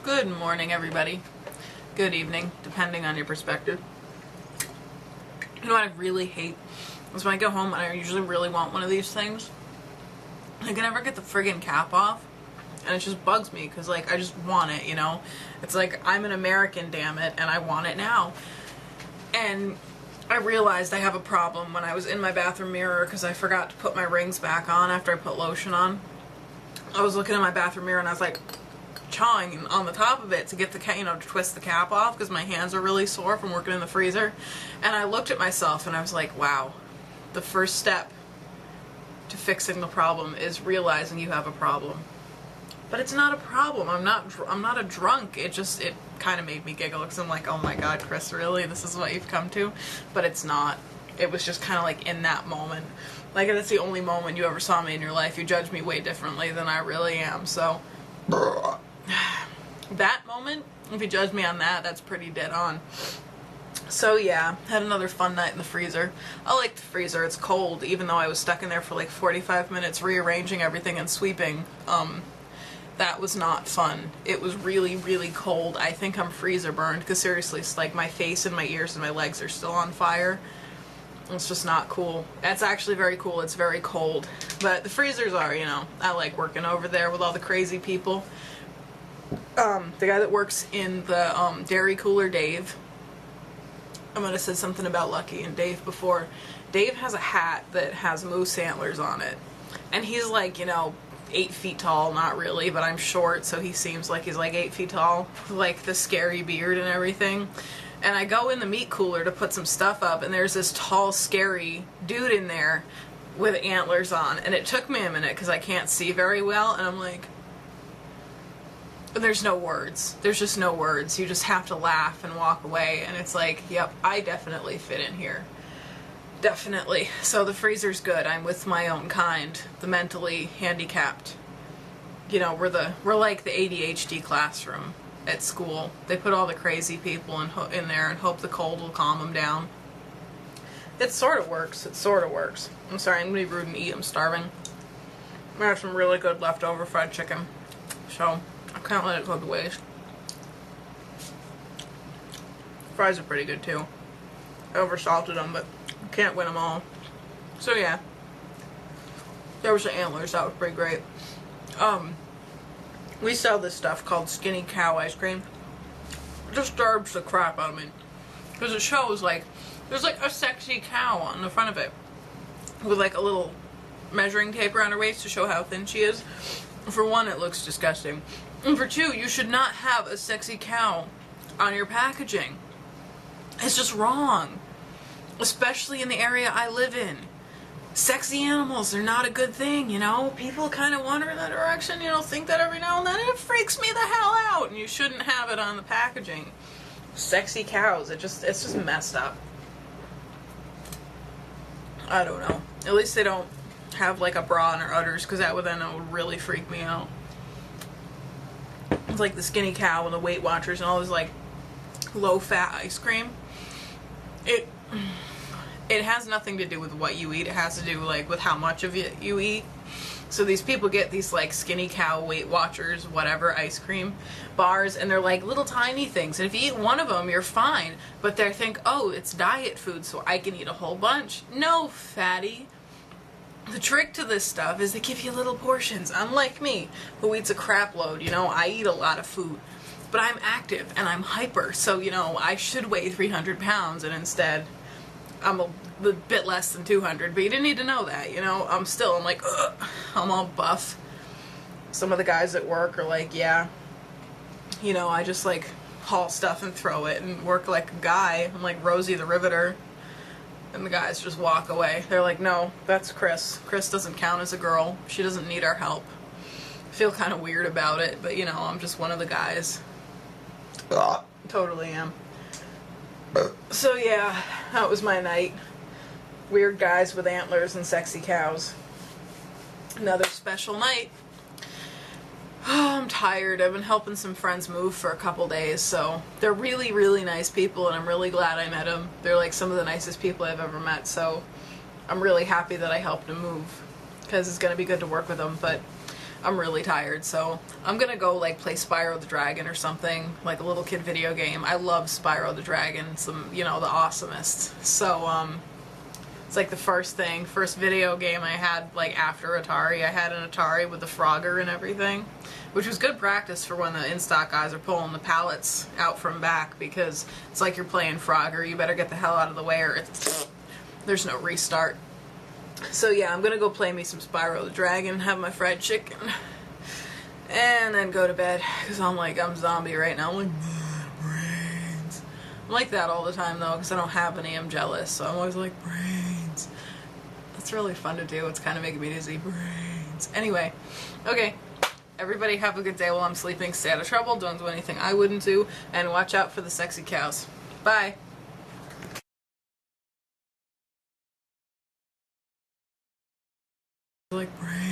Good morning, everybody. Good evening, depending on your perspective. You know what I really hate is when I go home and I usually really want one of these things. I can never get the friggin' cap off, and it just bugs me because, like, I just want it, you know? It's like, I'm an American, damn it, and I want it now. And I realized I have a problem when I was in my bathroom mirror because I forgot to put my rings back on after I put lotion on. I was looking in my bathroom mirror and I was like, chawing on the top of it to get the to twist the cap off because my hands are really sore from working in the freezer. And I looked at myself and I was like, wow, the first step to fixing the problem is realizing you have a problem. But it's not a problem. I'm not a drunk. It kind of made me giggle because I'm like, oh my god, Chris, really? This is what you've come to? But it's not. It was just kind of like in that moment. Like, that's the only moment you ever saw me in your life. You judged me way differently than I really am. So that moment, if you judge me on that, that's pretty dead on. So yeah, had another fun night in the freezer. I like the freezer. It's cold, even though I was stuck in there for like 45 minutes rearranging everything and sweeping. That was not fun. It was really, really cold. I think I'm freezer burned, because seriously, it's like my face and my ears and my legs are still on fire. It's just not cool. That's actually very cool. It's very cold. But the freezers are, you know, I like working over there with all the crazy people. The guy that works in the dairy cooler, Dave, I might have said something about Lucky and Dave before. Dave has a hat that has moose antlers on it. And he's like, you know, 8 feet tall. Not really, but I'm short, so he seems like he's like 8 feet tall. Like the scary beard and everything. And I go in the meat cooler to put some stuff up, and there's this tall, scary dude in there with antlers on. And it took me a minute because I can't see very well, and I'm like, there's no words. There's just no words. You just have to laugh and walk away, and it's like, yep, I definitely fit in here. Definitely. So the freezer's good. I'm with my own kind, the mentally handicapped. You know, we're like the ADHD classroom at school. They put all the crazy people in there and hope the cold will calm them down. It sort of works. It sort of works. I'm sorry, I'm gonna be rude and eat. I'm starving. I have some really good leftover fried chicken, so I can't let it go to waste. Fries are pretty good too. I oversalted them, but can't win them all. So yeah, there was the antlers. That was pretty great. We sell this stuff called skinny cow ice cream. It disturbs the crap out of me because it shows like there's like a sexy cow on the front of it with like a little measuring tape around her waist to show how thin she is. For one, it looks disgusting, and for two, you should not have a sexy cow on your packaging. It's just wrong, especially in the area I live in. Sexy animals are not a good thing, you know? People kind of wander in that direction, you know, think that every now and then. It freaks me the hell out, and you shouldn't have it on the packaging. Sexy cows, it's just messed up. I don't know. At least they don't have like a bra in their udders, because that would really freak me out. It's like the skinny cow and the Weight Watchers and all this like low-fat ice cream. It has nothing to do with what you eat. It has to do like with how much of it you eat. So these people get these like skinny cow, Weight Watchers, whatever ice cream bars, and they're like little tiny things. And if you eat one of them, you're fine. But they think, oh, it's diet food, so I can eat a whole bunch. No, fatty. The trick to this stuff is they give you little portions. Unlike me, who eats a crap load. You know, I eat a lot of food. But I'm active and I'm hyper. So, you know, I should weigh 300 pounds, and instead I'm a bit less than 200, but you didn't need to know that, you know? I'm like, ugh, I'm all buff. Some of the guys at work are like, yeah, you know, I just like haul stuff and throw it and work like a guy. I'm like Rosie the Riveter. And the guys just walk away. They're like, no, that's Chris. Chris doesn't count as a girl. She doesn't need our help. I feel kind of weird about it, but you know, I'm just one of the guys. Totally am. So yeah, that was my night. Weird guys with antlers and sexy cows. Another special night. Oh, I'm tired. I've been helping some friends move for a couple days, so they're really, really nice people, and I'm really glad I met them. They're like some of the nicest people I've ever met, so I'm really happy that I helped them move, because it's going to be good to work with them. But I'm really tired, so I'm gonna go like play Spyro the Dragon or something, like a little kid video game. I love Spyro the Dragon, some, you know, the awesomest. So it's like the first video game I had like after Atari. I had an Atari with the Frogger and everything, which was good practice for when the in-stock guys are pulling the pallets out from back, because it's like you're playing Frogger. You better get the hell out of the way or there's no restart. So yeah, I'm gonna go play me some Spyro the Dragon, have my fried chicken, and then go to bed, because I'm zombie right now. I'm like, brains. I'm like that all the time though, because I don't have any. I'm jealous, so I'm always like, brains. That's really fun to do. It's kind of making me dizzy. Brains. Anyway, okay. Everybody have a good day while I'm sleeping. Stay out of trouble. Don't do anything I wouldn't do. And watch out for the sexy cows. Bye. Like brains.